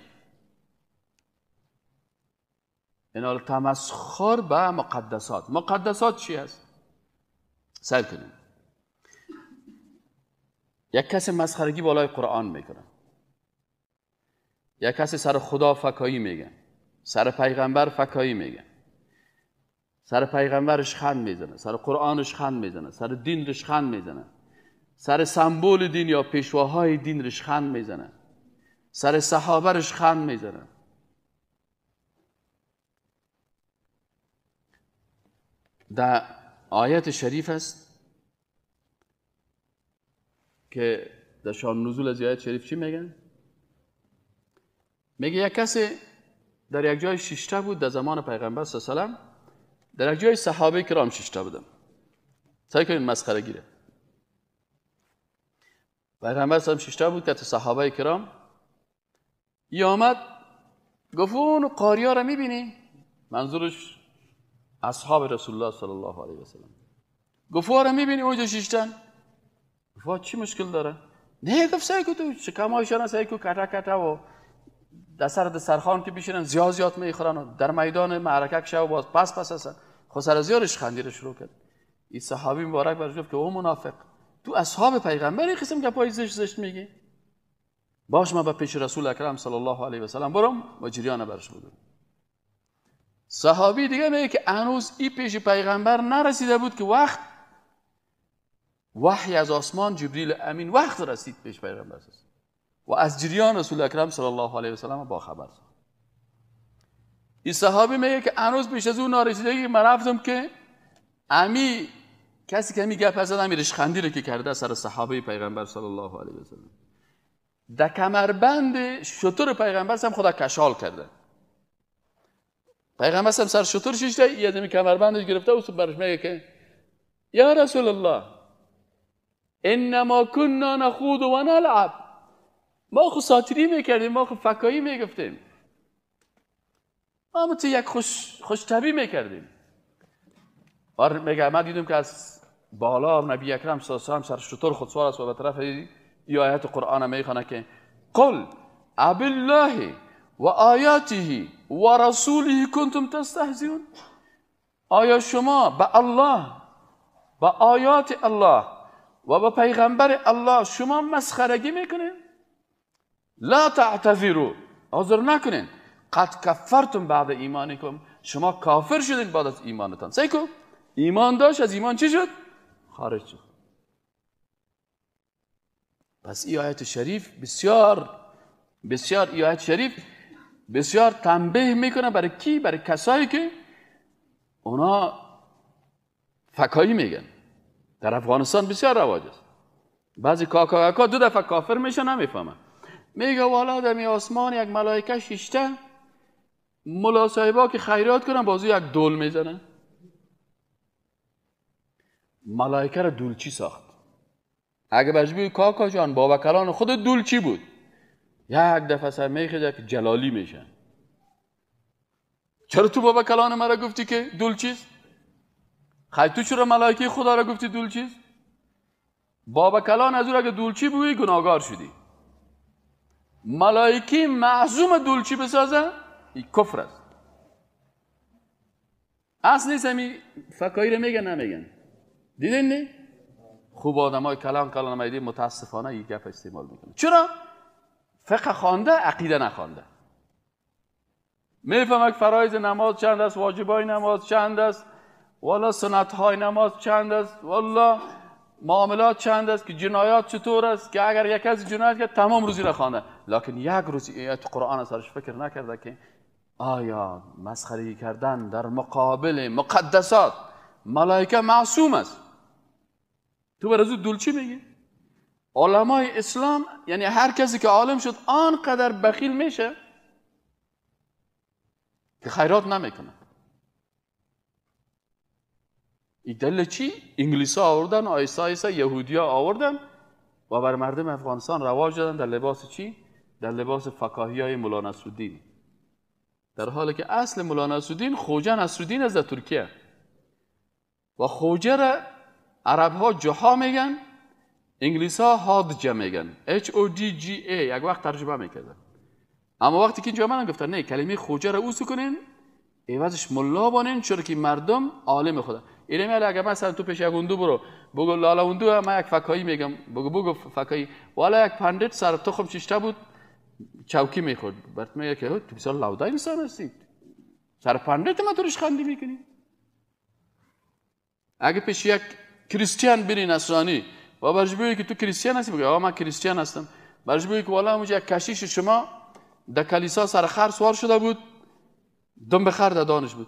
Speaker 1: اینا تمسخر به مقدسات. مقدسات چی است؟ سعی کنیم. یک کسی مسخرگی بالای قرآن میکنه، یک کسی سر خدا فکایی میگه، سر پیغمبر فکایی میگه، سر پیغمبرش خند میزنه، سر قرآنش خند میزنه، سر دینش خند میزنه، سر سمبول دین یا پیشواهای دین رش خند میزنه، سر صحابرش خند میزنه. در آیت شریف است که در شان نزول از آیت شریف چی میگن؟ میگه یک کسی در یک جای شیشته بود در زمان پیغمبر صلی الله علیه و سلم، در یک جای صحابه کرام شیشته بودن. سعی کنید مسخره گیره. پیغمبر صلی الله علیه و شیشته بود که صحابه کرام ی آمد گفت اون قاریا رو میبینی؟ منظورش اصحاب رسول الله صلی الله علیه و سلم. گفت رو میبینی اونجا شیشتن؟ گفت چی مشکل داره؟ نه گفت سعی کو تو شکمایشان سعی کو کتا کتا و در سر دسترخوان که بیشنن زیاد میخورن و در میدان معرکه که شو باز پس هستن. خود سر زیارش خندیر شروع کرد. این صحابی مبارک برش گفت که او منافق، تو اصحاب پیغمبری قسم که پای زشت میگی؟ باش ما به پیش رسول اکرم صلی الله علیه و سلم برم و جریان برش بودم. صحابی دیگه میگه که هنوز این پیش پیغمبر نرسیده بود که وحی از آسمان جبریل امین وقت رسید پیش پیغمبر و از جریان رسول اکرم صلی الله علیه و سلم با خبر. این صحابی میگه که هنوز پیش از اون نارسیدگی من رفتم که امی کسی که می گپ زد امیرش خندی که کرده سر صحابه پیغمبر صلی الله علیه و سلم. در کمربند شتر پیغمبر هم خدا کشال کرده. پیغمبر هم سر شتر شیشته یه دمی کمربندش گرفته و برش میگه که یا رسول الله انما كنا نخوض و نلعب، ما خود ساتری میکردیم، ما خود فکایی میگفتیم، ما تو یک خوش طبی میکردیم. اور میگه ما دیدم که از بالا نبی اکرم صلی الله علیه و سر شتر خود سوار است و به طرف این آیت قرآن میخونه که قل ابالله و آیاته و رسوله کنتم تستهزئون. آیا شما به الله، به آیات الله و به پیغمبر الله شما مسخرگی میکنین؟ لا تعتذروا، عذر نکنین، قد کفرتم بعد ایمانکم، شما کافر شدین بعد از ایمانتان. سیکو ایمان داشت، از ایمان چی شد؟ خارج شد. پس این آیت شریف بسیار این آیت شریف بسیار تنبیه میکنه برای کی؟ برای کسایی که اونا فکایی میگن. در افغانستان بسیار رواج است. بعضی کاکا دو دفعه کافر میشن نمیفهمن. میگه والا در می آسمان یک ملائکه شیشته ملا صاحبا که خیرات کنن بازی یک دول میزنن. ملائکه را دولچی ساخت. اگه بجبی کاکا جان بابا کلان خود دولچی بود، یک دفعه سر میخیده که جلالی میشن. چرا تو بابا کلان مرا گفتی که دولچیست؟ خیلی تو چرا ملائکه خدا را گفتی دولچیست؟ بابا کلان از او اگه دولچی بوی گناهگار شدی. ملائکه معصوم دولچی بسازه این کفر است. اصل نیست همی فکایی رو میگن نمیگن. دیدین نه؟ خوب آدم های کلان میدی متاسفانه این گپ استعمال میکنه. چرا؟ فقه خوانده عقیده نخوانده. میفهمه که فرایض نماز چند است، واجبای نماز چند است، والا سنت های نماز چند است، والا معاملات چند است، که جنایات چطور است، که اگر یک از جنایت کرد تمام روزی را خوانده، لکن یک روز آیت قرآن سرش فکر نکرده که آیا مسخره کردن در مقابل مقدسات ملائکه معصوم است. تو برای دولچی میگی؟ علمای اسلام یعنی هر کسی که عالم شد آنقدر بخیل میشه که خیرات نمیکنه. این دلیل چی؟ انگلیس ها آوردن، آیسا یهودی ها آوردن و بر مردم افغانستان رواج دادن در لباس چی؟ در لباس فکاهی های مولا نصرالدین، در حالی که اصل مولا نصرالدین خوجه نصرالدین از در ترکیه و خوجه را عرب ها جوها میگن، انگلیس ها هادجه میگن، HODGA، یک وقت ترجمه میکردن. اما وقتی که اینجا من گفتن نه کلمه خوجه را اوسو کنین عوضش ملا بانین، چرا که مردم عالم خدا. اینه میگه اگه مثلا تو پیش یک هندو برو بگو لالا هندو، من یک فکایی میگم بگو فکایی، والا یک پندت سر تخم شیشته بود چوکی میخورد، برات میگه که تو بسیار لودا انسان هستید، سر پندت ما توش خندی میکنی. اگه پیش یک کریستیان بری نصرانی و برش بگی که تو کریستیان هستی، بگه آقا من کریستیان هستم، برش بگی که والا اونجا یک کشیش شما در کلیسا سر خر سوار شده بود، دم به خر دادانش بود،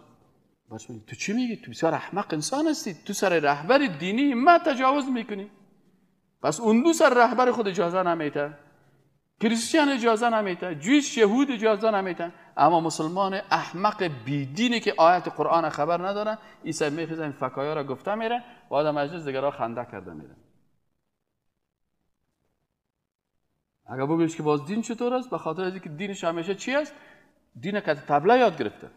Speaker 1: برش میگه تو چی میگی؟ تو بسیار احمق انسان هستی، تو سر رهبر دینی ما تجاوز میکنی. پس اون دو سر رهبر خود اجازه نمیده، کریستیان اجازه نمیده، جویش یهود اجازه نمیده، اما مسلمان احمق بیدینی که آیت قرآن خبر نداره عیسی میخیزه این فکایا را گفته میره و آدم مجلس دیگرها خنده کرده میره. اگر بگویش که باز دین چطور است؟ به خاطر اینکه دینش همیشه چی است؟ دین کت طبله یاد گرفته.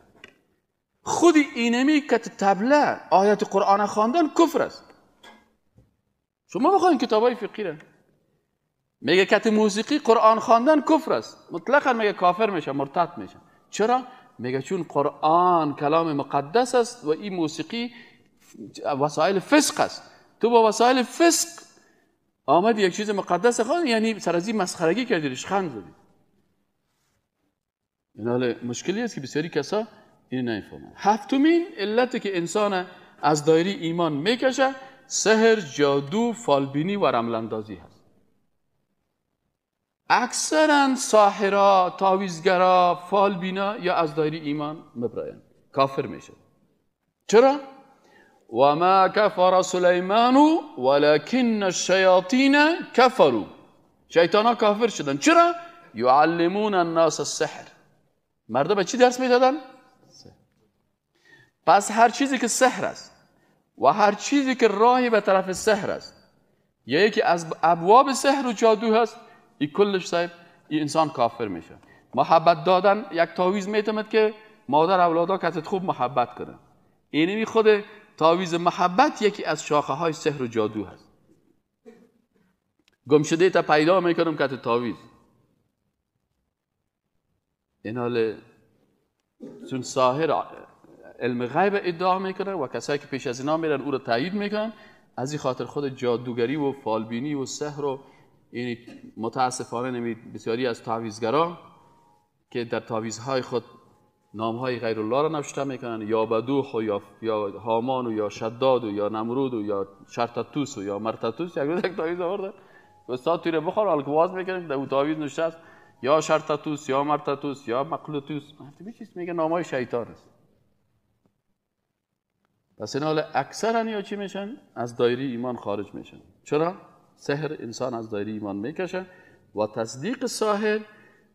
Speaker 1: خود اینمی کت طبله آیت قرآن خواندن کفر است. شما بخواین کتابای فقهی را میگه کت موسیقی قرآن خواندن کفر است، مطلقا میگه کافر میشه، مرتد میشه. چرا؟ میگه چون قرآن کلام مقدس است و این موسیقی وسایل فسق است. تو با وسایل فسق آمد یک چیز مقدس خوان، یعنی سر از این مسخرگی کردی، ریشخند زدی. این حال مشکلی است که بسیاری کسا این نمیفهمند. هفتمین علتی که انسان از دایره ایمان میکشه سحر، جادو، فالبینی و رملاندازی هست. اکثرا ساحرا، تعویذگرا، فالبینا یا از دایره ایمان مبراین، کافر میشه. چرا؟ و ما کفر سلیمان ولکن الشیاطین کفروا، شیطانا کافر شدن. چرا؟ یعلمون الناس السحر، مردم به چی درس میدادن؟ پس هر چیزی که سحر است و هر چیزی که راهی به طرف سحر است یا یکی از ابواب سحر و جادو هست، این کلش صاحب این انسان کافر میشه. محبت دادن، یک تعویض میتوند که مادر اولادا کتت خوب محبت کنه، اینمی خود تعویض محبت یکی از شاخه های سحر و جادو هست. گمشده تا پیدا میکنم کت تعویض. این حال چون ساحر علم غیب ادعا میکنه و کسایی که پیش از اینا میرن او رو تایید میکنن، از این خاطر خود جادوگری و فالبینی و سحر و یعنی متاسفانه بسیاری از تعویذگران که در تعویذهای خود نامهای غیر الله را نوشته میکنن، یا بدوح و یا هامان و یا شداد و یا نمرود و یا شرطتوس و یا مرتتوس. یک روز یک تعویذ آورده استاد توی بخور حال که واز میکنه در اون تعویذ نوشته است یا شرطتوس یا مرتتوس یا مقلوتوس، چیز میگه نامهای شیطان است. پس این حال اکثرا یا چی میشن؟ از دایره ایمان خارج میشن. چرا؟ سحر انسان از دایره ایمان میکشه و تصدیق ساحر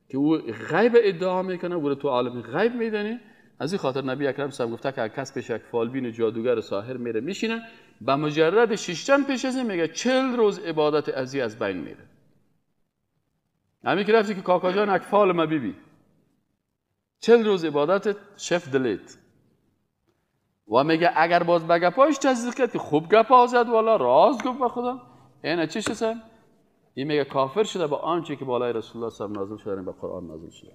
Speaker 1: که او غیب ادعا میکنه او رو تو عالم غیب میدنی. از این خاطر نبی اکرم صلی الله علیه و گفته که کس پیش یک فالبین جادوگر ساحر میره میشینه، با مجرد شیشتن پیش از این میگه 40 روز عبادت ازی از بین میره. همین که رفتی که کاکا جان یک فال ما بیبی 40 روز عبادت شف دلیت و میگه اگر باز به گپاش تصدیق کرد که خوب گپا زد والا راز گفت به خدا، این چی شد؟ این میگه کافر شده با آنچه که بالای رسول الله صلی الله علیه و آله نازل شده، به قرآن نازل شده.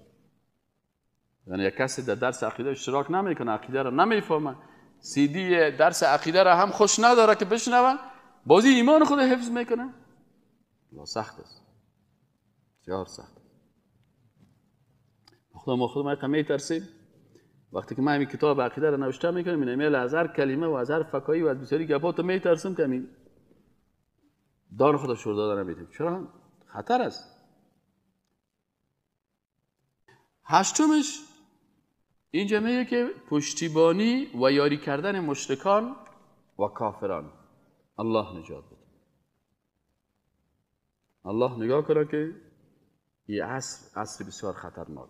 Speaker 1: یعنی یک کسی در درس عقیده اشتراک نمیکنه، عقیده را نمیفهمه، سی دی درس عقیده را هم خوش نداره که بشنوه، بازی ایمان خود حفظ میکنه. لا سخت است، بسیار سخت. خدا ما خود ما کمی ترسیم وقتی که من این کتاب عقیده را نوشته میکنم، این ایمیل از هر کلمه و از هر فکایی و از بسیاری گپات میترسم که همین دان خدا شور داده نمیدیم. چرا؟ خطر است. هشتمش اینجا میگه که پشتیبانی و یاری کردن مشرکان و کافران. الله نجات بده. الله نگاه کنه که این عصر بسیار خطرناک.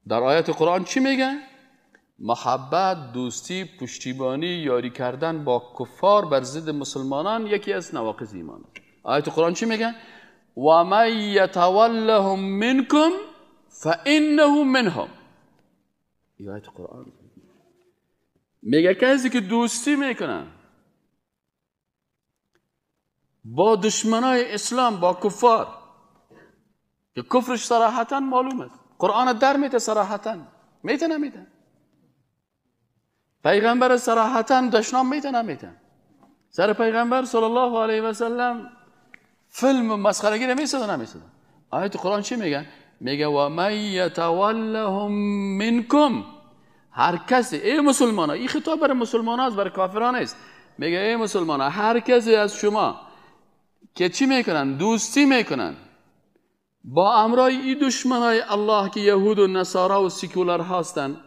Speaker 1: در آیت قرآن چی میگه؟ محبت، دوستی، پشتیبانی، یاری کردن با کفار بر ضد مسلمانان یکی از نواقض ایمان. آیت قرآن چی میگن؟ و من یتولهم منکم فانه منهم. این آیت قرآن میگه کسی که دوستی میکنن با دشمنای اسلام، با کفار، که کفرش صراحتا معلوم است، قرآن در میته صراحتا، میته نمیته، پیغمبر صراحتا دشنام میته نمیته، سر پیغمبر صلی الله علیه و سلم فیلم مسخرگی نمیسازه نمیسازه. آیت قرآن چی میگه؟ میگه و من یتولهم منکم، هر کسی، ای مسلمان ها، این خطاب برای مسلمان هاست، برای کافران نیست. میگه ای مسلمان ها، هر کسی از شما که چی میکنن؟ دوستی میکنن با امرای این دشمنای الله که یهود و نصارا و سیکولر هستن،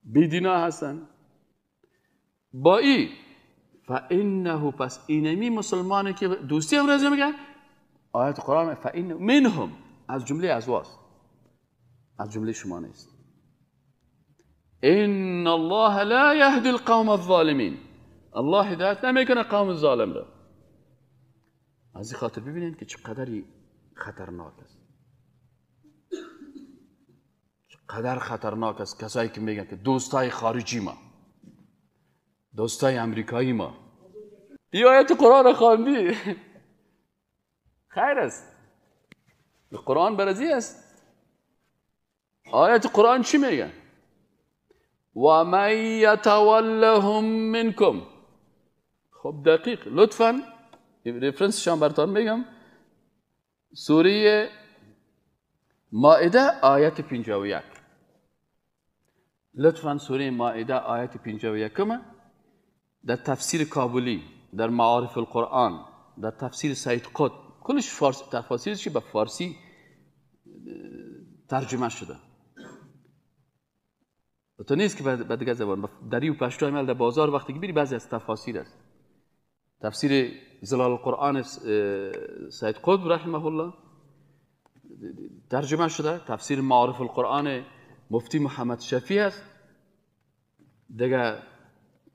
Speaker 1: بیدینا هستن، با ای فانه، پس اینمی مسلمانی که دوستی امروز میگن، آیت قرآن فإن منهم، از جمله ازواست، از جمله شما نیست. ان الله لا یهدی القوم الظالمین، الله هدایت نمیکنه قوم ظالم را. از این خاطر ببینید که چقدر خطرناک است، چقدر خطرناک است کسایی که میگن که دوستای خارجی ما، دوستای امریکایی ما. این آیت قرآن خواندی خیر است، قرآن برزی است. آیت قرآن چی میگه؟ و من یتولهم منکم. خب دقیق، لطفاً ریفرنسشان براتون میگم، سوره مائده آیت 51. لطفاً سوره مائده آیت 51 در تفسیر کابلی، در معارف القرآن، در تفسیر سید قطب، کلش فارسی، تفاسیرش به فارسی ترجمه شده. تو نیست که به دیگه زبان، دری و پشتو امیل در بازار وقتی که بیری بعضی از تفاسیر است. تفسیر ظلال القرآن سید قطب رحمه الله ترجمه شده. تفسیر معارف القرآن مفتی محمد شفیع است. دیگه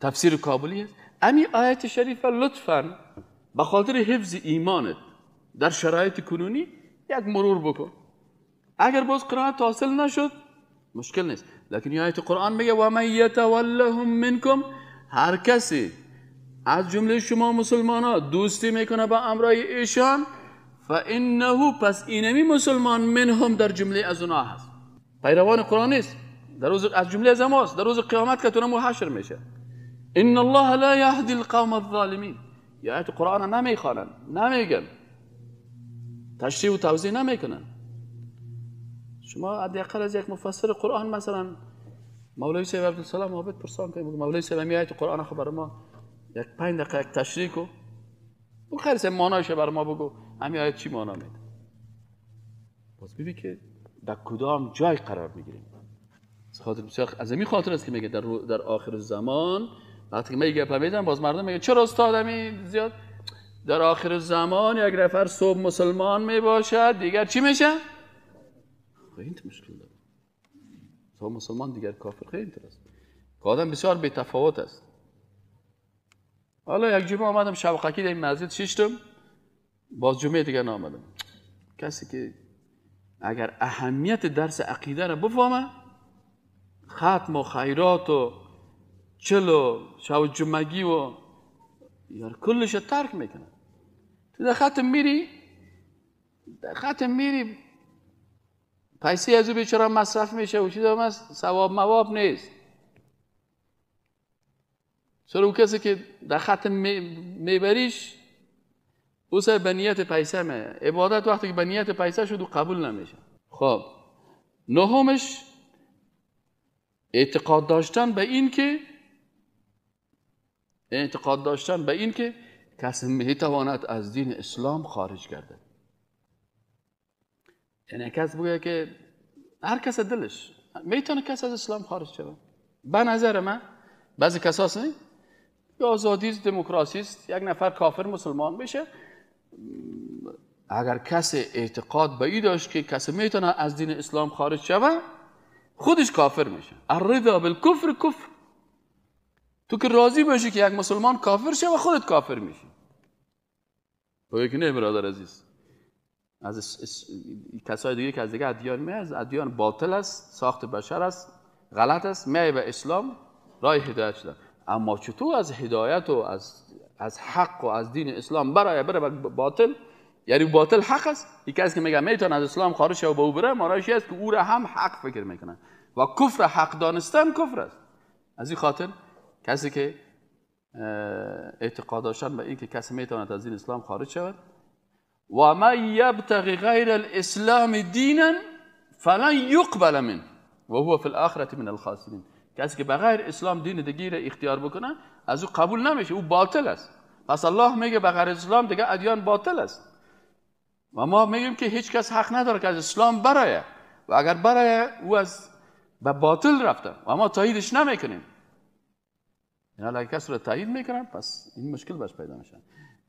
Speaker 1: تفسیر کابلی است. امی آیت شریفه لطفاً به خاطر حفظ ایمانت در شرایط کنونی یک مرور بکن. اگر باز قرائت حاصل نشد مشکل نیست، لیکن آیت قرآن میگه و من یتولهم منکم، هر کسی از جمله شما مسلمان ها دوستی میکنه با امرای ایشان، فانه، پس اینمی مسلمان منهم، در جمله از اونها هست، پیروان قرآن نیست، در روز از جمله از ماست، در روز قیامت که تونمو حشر میشه. ان الله لا یهدی القوم الظالمین. یا آیت قرآن نمیخوانن، نمیگن، تشریح و توضیح نمیکنن. شما حداقل از یک مفسر قرآن، مثلا مولوی صاحب عبدالسلام عابد پرسان کنید، مولوی صاحب می آیت قرآن خبر ما یک 5 دقیقه یک تشریح کو، بگو خیر سه معنایش بر ما بگو، همین آیت چی معنا میده. باز ببین که در کدام جای قرار میگیریم. خاطر بسیار از این خاطر است که میگه در آخر زمان، وقتی که میگه میدم باز مردم میگه چرا استادمی زیاد، در آخر زمان یک نفر صبح مسلمان میباشد دیگر چی میشه؟ خیلی مشکل داره. صبح مسلمان دیگر کافر، خیلی است. آدم بسیار بی تفاوت است. حالا یک جمعه آمدم شوقکی در این مسجد شیشتم، باز جمعه دیگر نآمدم. کسی که اگر اهمیت درس عقیده را بفهمه، ختم و خیرات و چل و شو جمعگی و یار کلش ترک میکنه. تو در ختم میری پیسی از او بیچاره مصرف میشه و چیز هم هست، ثواب مواب نیست. چرا اون کسی که در ختم میبریش او سر به نیت پیسه میه، عبادت وقتی که به نیت پیسه شد و قبول نمیشه. خب نهمش اعتقاد داشتن به این که کسی میتواند از دین اسلام خارج کرده. یعنی کسی بگه که هر کس دلش میتونه کسی از اسلام خارج شده. به نظر من بعضی کساس نه، یا آزادیست، دموکراسیست، یک نفر کافر مسلمان بشه. اگر کسی اعتقاد به این داشت که کسی میتونه از دین اسلام خارج شده، خودش کافر میشه. الرضا بالکفر کفر. تو که راضی باشی که یک مسلمان کافر شه و خودت کافر میشی. تو که نه برادر عزیز، از کسای دیگه که از دیگه ادیان میاد، از ادیان باطل است، ساخت بشر است، غلط است، میای به اسلام راه هدایت شده. اما چطور از هدایت و از حق و از دین اسلام بره باطل، یعنی باطل حق است. یک کسی که میگه میتونه از اسلام خارج شه و به او بره، معنیش است که او را هم حق فکر میکنه و کفر حق دانستن کفر است. از این خاطر کسی که اعتقاد داشتن به این که کسی میتونه از دین اسلام خارج شود، و من یبتغی غیر الاسلام دینا فلن یقبل منه و هو فی الاخره من الخاسرین. کسی که بغیر اسلام دین دیگه را اختیار بکنه از او قبول نمیشه، او باطل است. پس الله میگه بغیر اسلام دیگه ادیان باطل است و ما میگیم که هیچ کس حق نداره که از اسلام برایه و اگر برایه او از به باطل رفته و ما تاییدش نمیکنیم. یعنی اگر کسی رو تایید میکنن پس این مشکل باش پیدا میشه.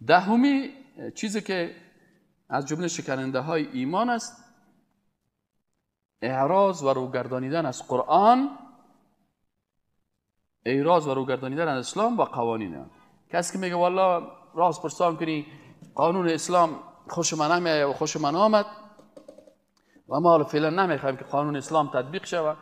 Speaker 1: دهمی چیزی که از جمله شکننده های ایمان است اعراض و روگردانیدن از قرآن، اعراض و روگردانیدن از اسلام و قوانین آن. کسی که میگه والله راست پرسان کنی قانون اسلام خوش من نمیاد و خوش من آمد و ما فعلا نمیخوایم که قانون اسلام تطبیق شود،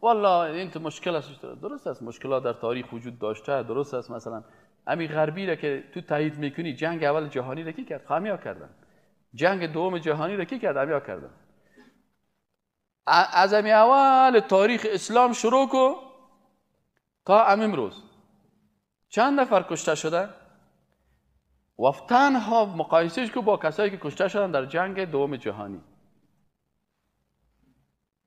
Speaker 1: والله این تو مشکل است. درست است، مشکلات در تاریخ وجود داشته، درست است. مثلا امی غربی را که تو تایید میکنی، جنگ اول جهانی را کی کرد؟ خامیا کردن. جنگ دوم جهانی را کی کرد؟ امیا کردن. از امی اول تاریخ اسلام شروع کو تا امروز چند نفر کشته شده و تنها مقایسهش کو با کسایی که کشته شدن در جنگ دوم جهانی،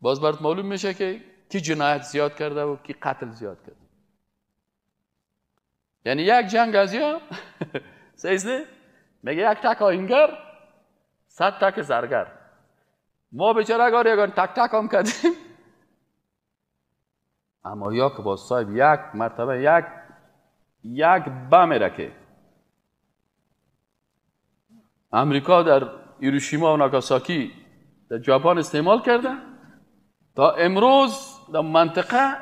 Speaker 1: باز برات معلوم میشه که کی جنایت زیاد کرده و کی قتل زیاد کرده. یعنی یک جنگ از یا سیزده میگه یک تک آهنگر 100 تک زرگر. ما بیچاره‌گار یگان تک تک هم کردیم، اما یا که باز صاحب یک مرتبه یک بم رکه امریکا در هیروشیما و ناگاساکی در ژاپن استعمال کرده، تا امروز در منطقه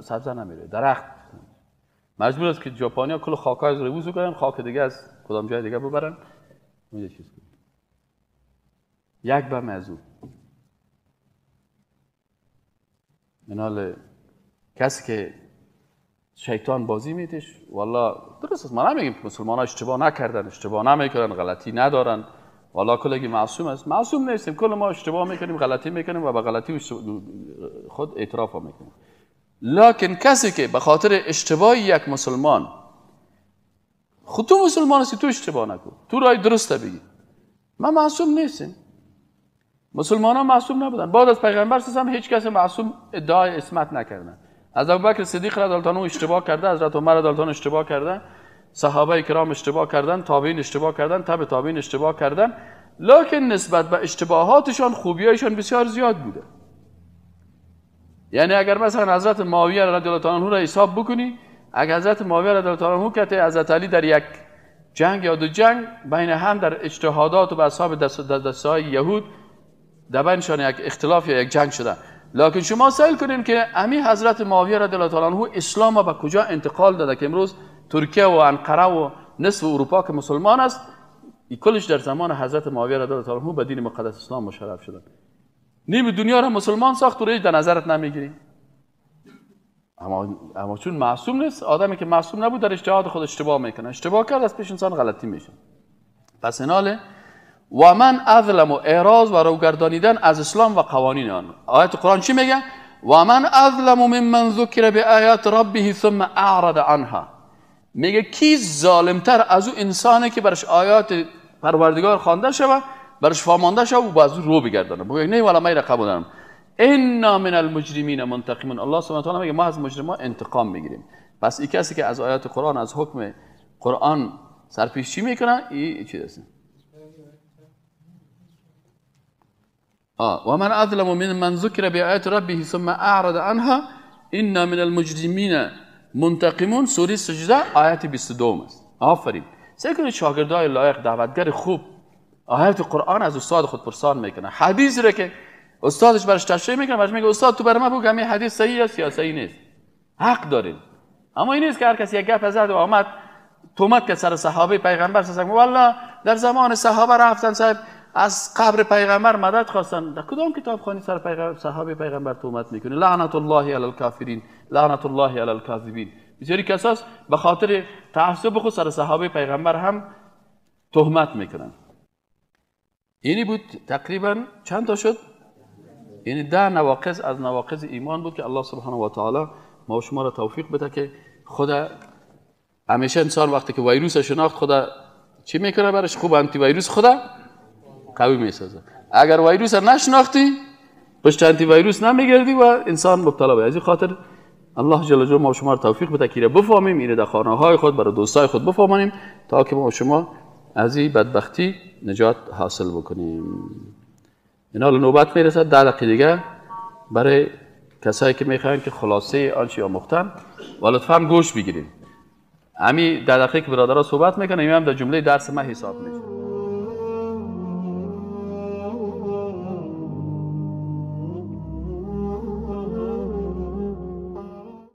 Speaker 1: سبزه نمیره، درخت. مجبور است که ژاپنیا کل خاک‌های از روز کنن، خاک دیگه از کدام جای دیگه ببرن اونجا چیز کنن. یک بم از او. منال کسی که شیطان بازی میتش، والله درست است. ما نمیگیم که مسلمان ها اشتباه نکردن، اشتباه نمیکنن، غلطی ندارن، والله کلگی معصوم است. معصوم نیستیم، کل ما اشتباه میکنیم، غلطی میکنیم و به غلطی خود اعتراف میکنیم. لکن کسی که به خاطر اشتباه یک مسلمان، خود تو مسلمان هستی، تو اشتباه نکن، تو رای درسته بگی. ما معصوم نیستیم، مسلمان ها معصوم نبودن. بعد از پیغمبر هم هیچ کس معصوم ادعای عصمت نکردن. از ابوبکر صدیق رضی الله عنه اشتباه کرده، حضرت عمر رضی الله عنه اشتباه کرده، صحابه کرام اشتباه کردن، تابعین اشتباه کردن، تبع تابعین اشتباه کردن، لکن نسبت به اشتباهاتشان خوبیایشان بسیار زیاد بوده. یعنی اگر مثلا حضرت معاویه رضی الله عنه را حساب بکنی، اگر حضرت معاویه رضی الله عنه که حضرت علی در یک جنگ یا دو جنگ بین هم در اجتهادات و به اصحاب دستای یهود در بینشان یک اختلاف یا یک جنگ شده، لکن شما سائل کنین که امی حضرت معاویه رضی الله عنه اسلام به کجا انتقال داده که امروز ترکیه و انقره و نصف اروپا که مسلمان است، این کلش در زمان حضرت معاویه رضی الله عنه به دین مقدس اسلام مشرف شدن. نیم دنیا را مسلمان ساخت و رو در نظرت نمیگیری. اما چون معصوم نیست، آدمی که معصوم نبود در اجتهاد خود اشتباه میکنه، اشتباه کرد از پیش انسان غلطی میشه. پس ایناله و من اظلم و اعراض و روگردانیدن از اسلام و قوانین آن. آیت قرآن چی میگه؟ و من اظلم ممن ذکر بآیات ربه ثم اعرض عنها. میگه کی ظالمتر از او انسانی که برش آیات پروردگار خوانده شود، برش فهمانده شود و باز رو بگردانه، بگه نه والا من قبول ندارم. انا من المجرمین منتقمون. الله سبحانه و تعالی میگه ما از مجرمان انتقام میگیریم. پس این کسی که از آیات قرآن، از حکم قرآن سرپیچی میکنه، این چی است؟ و من اظلم ممن ذکر بآیات ربه ثم اعرض عنها انا من المجرمین منتقمون. سوره سجده آیت 22 است. آفرین. سعی شاگردای لایق، دعوتگر خوب آیات قرآن از استاد خود پرسان میکنه، حدیث را که استادش برش تشریح میکنه، برش میگه استاد تو برای من بگو که همین حدیث صحیح است یا صحیح نیست. حق دارین. اما این نیست که هر کسی یک گپ زد و آمد تهمت که سر صحابه پیغمبر صلی الله علیه و والله در زمان صحابه رفتن صاحب از قبر پیغمبر مدد خواستن. در کدام کتاب خوانی سر صحابه پیغمبر تهمت میکنه؟ لعنت الله علی الکافرین، لعنت الله علی الکاذبین. بسیاری کساس به خاطر تعصب خود سر صحابه پیغمبر هم تهمت میکنن. اینی بود تقریبا چند تا شد؟ یعنی 10 نواقض از نواقض ایمان بود که الله سبحانه و تعالی ما و شما را توفیق بده که خدا همیشه انسان وقتی که ویروس شناخت خدا چی میکنه برش؟ خوب آنتی ویروس خدا قوی میسازه. اگر ویروس نشناختی پشت آنتی ویروس نمیگردی و انسان مبتلا به. از این خاطر الله جل جلاله ما و شما را توفیق بده که بفهمیم، اینو در خانه‌های خود برای دوستای خود بفهمیم تا که ما و شما از این بدبختی نجات حاصل بکنیم. اینا نوبت میرسد 10 دقیقه دیگه برای کسایی که میخواین که خلاصه آنچه آموختن و لطفاً گوش بگیرید. همین 10 دقیقه که برادرها صحبت میکنن این هم در جمله درس ما حساب میشه.